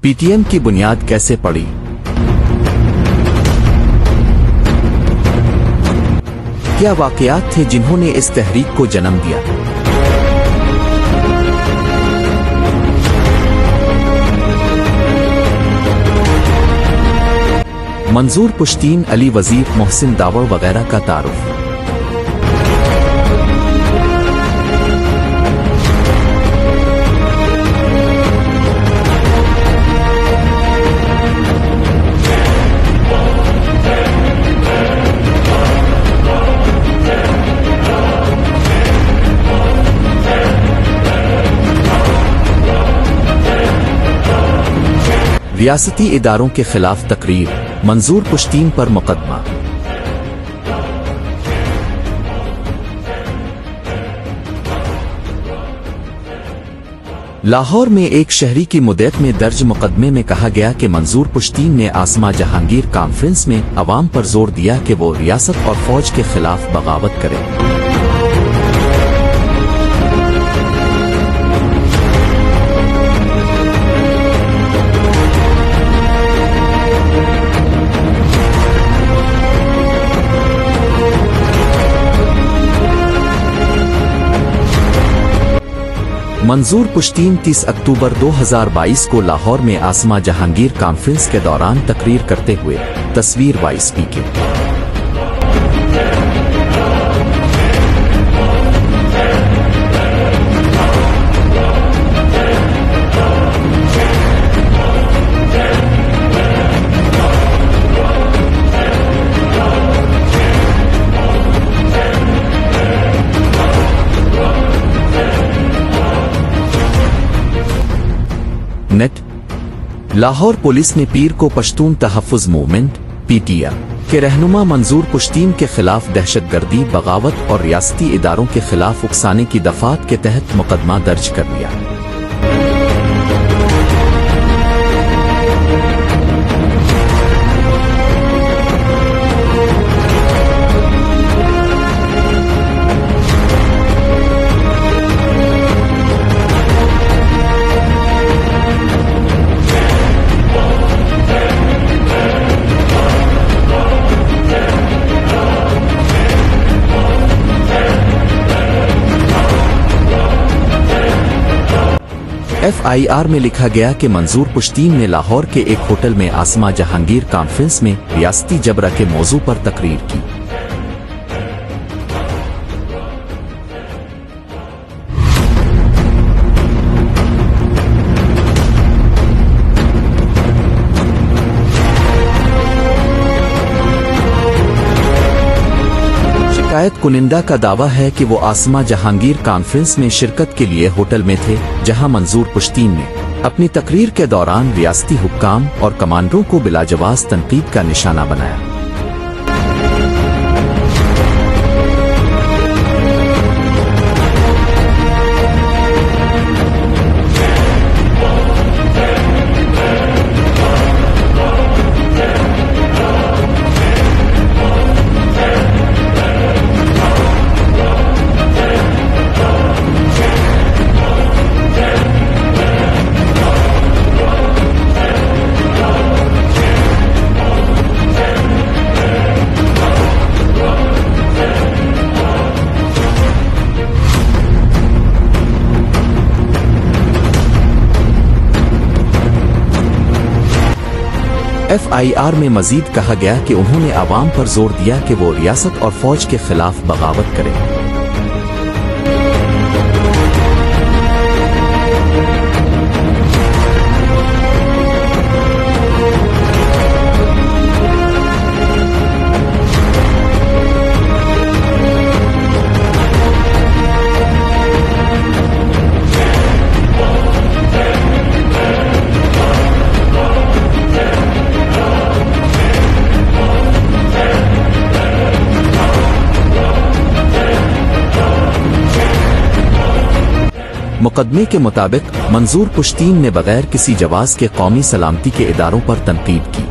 PTM की बुनियाद कैसे पड़ी? क्या वाकयात थे जिन्होंने इस तहरीक को जन्म दिया? मंजूर पुश्तीन, अली वजीर, मोहसिन दावड़ वगैरह का तारुफ। रियासती इदारों के खिलाफ तकरीर, मंजूर पुश्तीन पर मुकदमा। लाहौर में एक शहरी की मुद्दत में दर्ज मुकदमे में कहा गया कि मंजूर पुश्तीन ने आसमा जहांगीर कॉन्फ्रेंस में अवाम पर जोर दिया कि वो रियासत और फौज के खिलाफ बगावत करें। मंजूर पुश्तीन 30 अक्टूबर 2022 को लाहौर में आसमा जहांगीर कॉन्फ्रेंस के दौरान तकरीर करते हुए तस्वीर वाईएसपी के नेट। लाहौर पुलिस ने पीर को पश्तून तहफ़्फ़ुज़ मूवमेंट पीटीएम के रहनुमा मंजूर पुश्तीन के खिलाफ दहशतगर्दी, बगावत और रियासती इदारों के खिलाफ उकसाने की दफात के तहत मुकदमा दर्ज कर लिया। FIR में लिखा गया कि मंजूर पुश्तीन ने लाहौर के एक होटल में आसमा जहांगीर कॉन्फ्रेंस में रियासती जबरा के मौजू पर तकरीर की। शिकायत कुनिंदा का दावा है कि वो आसमा जहांगीर कॉन्फ्रेंस में शिरकत के लिए होटल में थे, जहां मंजूर पुश्तीन ने अपनी तकरीर के दौरान रियासती हुक्काम और कमांडरों को बिलाजवाज तनकीद का निशाना बनाया। FIR में मजीद कहा गया कि उन्होंने आवाम पर जोर दिया कि वो रियासत और फौज के खिलाफ बगावत करें। मुकदमे के मुताबिक मंजूर पुश्तीन ने बगैर किसी जवाज के कौमी सलामती के इदारों पर तनकीद की।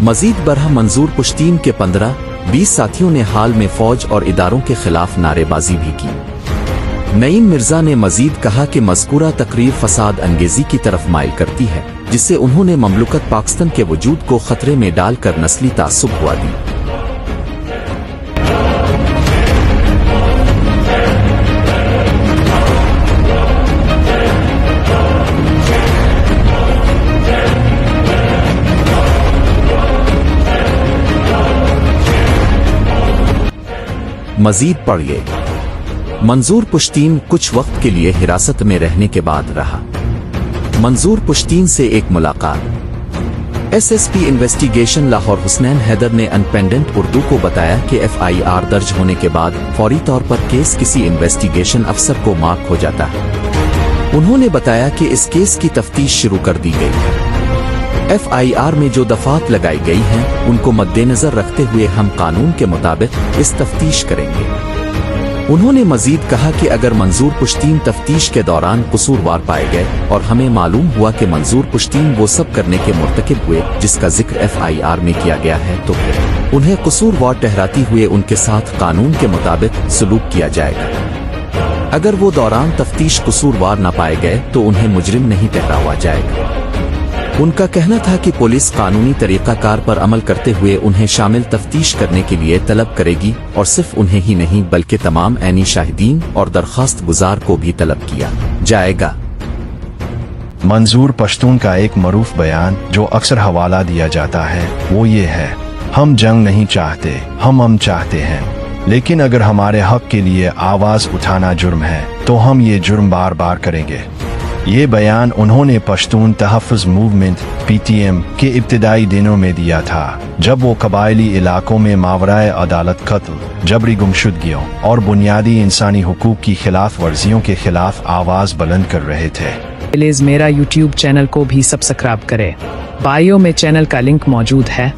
मजीद बरहा मंजूर पुश्तीन के 15-20 साथियों ने हाल में फौज और इदारों के खिलाफ नारेबाजी भी की। नईम मिर्जा ने मजीद कहा कि मज़कूरा तकरीर फसाद अंगेजी की तरफ माइल करती है, जिससे उन्होंने ममलुकत पाकिस्तान के वजूद को खतरे में डालकर नस्ली तासुब हुआ दी। मजीद पढ़िए। मंजूर पुश्तीन कुछ वक्त के लिए हिरासत में रहने के बाद रहा। मंजूर पुश्तीन से एक मुलाकात। एसएसपी इन्वेस्टिगेशन लाहौर हुसनैन हैदर ने इंडिपेंडेंट उर्दू को बताया कि एफआईआर दर्ज होने के बाद फौरी तौर पर केस किसी इन्वेस्टिगेशन अफसर को मार्क हो जाता है। उन्होंने बताया कि इस केस की तफ्तीश शुरू कर दी गई है। एफआईआर में जो दफात लगाई गई हैं, उनको मद्देनजर रखते हुए हम कानून के मुताबिक इस तफ्तीश करेंगे। उन्होंने मजीद कहा कि अगर मंजूर पुश्तीन तफ्तीश के दौरान कसूरवार पाए गए और हमें मालूम हुआ कि मंजूर पुश्तीन वो सब करने के मुर्तकिब हुए जिसका जिक्र एफआईआर में किया गया है, तो फिर उन्हें कसूरवार ठहराती हुए उनके साथ कानून के मुताबिक सलूक किया जाएगा। अगर वो दौरान तफ्तीश कसूरवार न पाए गए तो उन्हें मुजरिम नहीं ठहराया जाएगा। उनका कहना था कि पुलिस कानूनी तरीकाकार पर अमल करते हुए उन्हें शामिल तफ्तीश करने के लिए तलब करेगी और सिर्फ उन्हें ही नहीं बल्कि तमाम ऐनी शाहिदीन और दरख्वास्त गुजार को भी तलब किया जाएगा। मंजूर पश्तून का एक मरूफ बयान जो अक्सर हवाला दिया जाता है वो ये है, हम जंग नहीं चाहते, हम अमन चाहते हैं, लेकिन अगर हमारे हक के लिए आवाज उठाना जुर्म है तो हम ये जुर्म बार बार करेंगे। ये बयान उन्होंने पश्तून तहफ़्फ़ुज़ मूवमेंट PTM के इब्तिदाई दिनों में दिया था, जब वो कबायली इलाकों में मावराए अदालत कत्ल, जबरी गुमशुदगियों और बुनियादी इंसानी हुकूक की खिलाफ वर्जियों के खिलाफ आवाज़ बुलंद कर रहे थे। प्लीज़ मेरा YouTube चैनल को भी सब्सक्राइब करें। बायो में चैनल का लिंक मौजूद है।